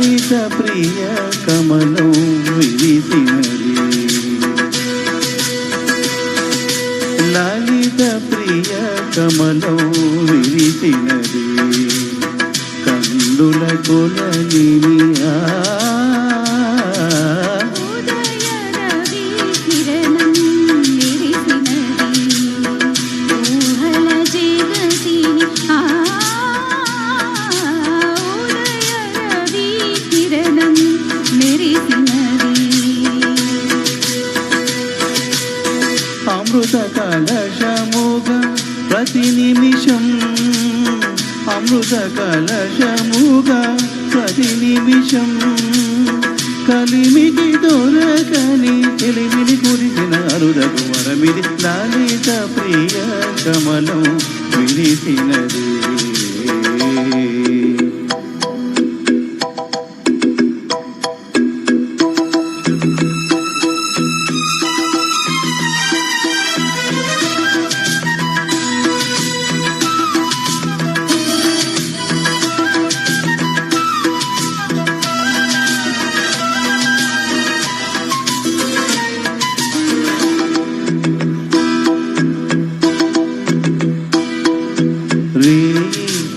లలిత ప్రియ కమలం విరిసినది లలిత ప్రియ కమలం విరిసినది కందుల కొలనియా అమృత కలశముగ ప్రతి నిమిషం అమృత కలశముగ ప్రతి నిమిషం కలిమికి దొరకని చెలిమిని కురిసిన అరుదకు వరమిది లలిత ప్రియ కమలం విరిసినది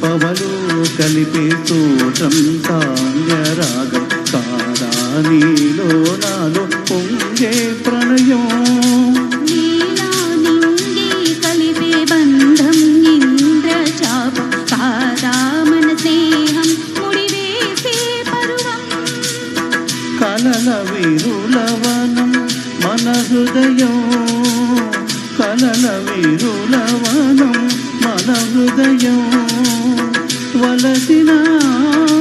పవలు కలిపే స్తోత్రం సాంగరాగం కాదా నీలో నాలో పొంగే ప్రణయం కలిపే బంధం ఇంద్రచాపం కాదా మన స్నేహం ముడివేసే పరువం కలల విరులవనం మన హృదయం కలల విరులవనం మన హృదయం వలసిన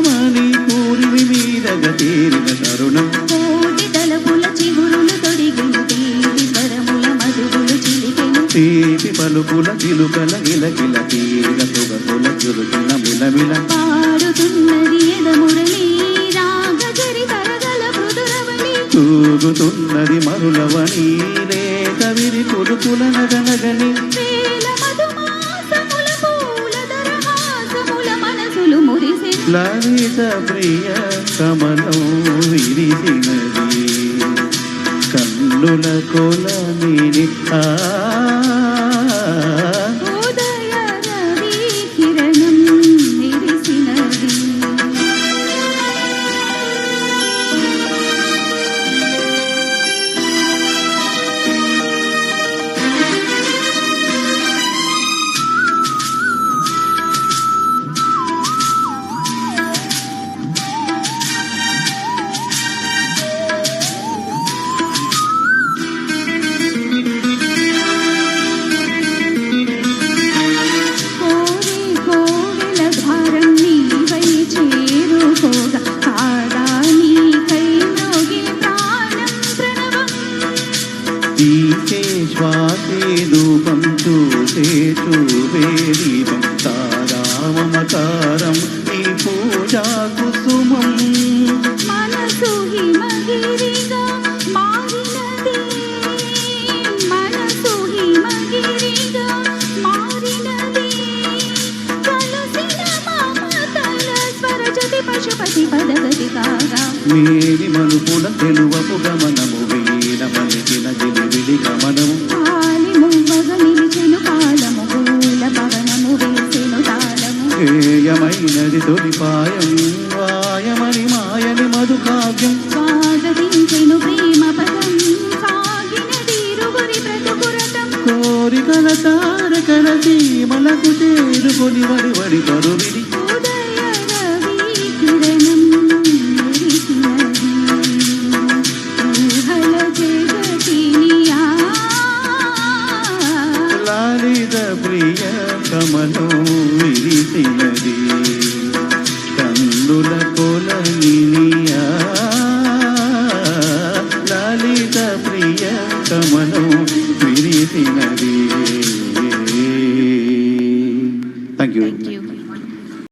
మని కూరిమి మీదగ తీరిన తరుణం కోటి తలపుల చిగురులు తొడిగిన తీపి స్వరముల మధువులు చిలికెను తీపి పలుకుల చిలుకల గిలగిల తీగ సొగసుల చురుకిన మిలమిల పాడుతున్నది ఎదమురళి రాగజరి తరగల మృదురవళి తూగుతున్నది మరులవని లేత విరి కొడుకుల నగనగని లలిత ప్రియ కమలం విరిసినది కన్నుల కొలనిని ఉదయ రవి కిరణం విరిసినది తీసే శ్వాసే ధూపం చూసే చూపే దీపం తారామకారం ఈ పూజా కుసుమం మనసు హిమగిరిగా మారినది మనసు హిమగిరిగా మారినది కలసిన మమతల స్వరజతి పశుపతి పదగతి కాగా మేరి మనుపుల తెలువపు గమనము వీణ పలికిన జిలివిలి గమనము కాలి మువ్వగ నిలిచెను కాలము పూల పవనము వేసెను తాళము ఏయమైనది తొలిపాయం వాయమని మాయని మధుకావ్యం స్వాగతించెను ప్రేమ పదం సాగినది ఇరుగురి బ్రతుకురతం కోరికల తారకల సీమలకు చేరుకొని వడి వడి కరువిడి ఉదయ రవి కిరణం విరిసినది ఊహల జగతినియా లలిత ప్రియ కమలం విరిసినది కందుల కొలనియా లలిత ప్రియ కమలం విరిసినది. Thank you.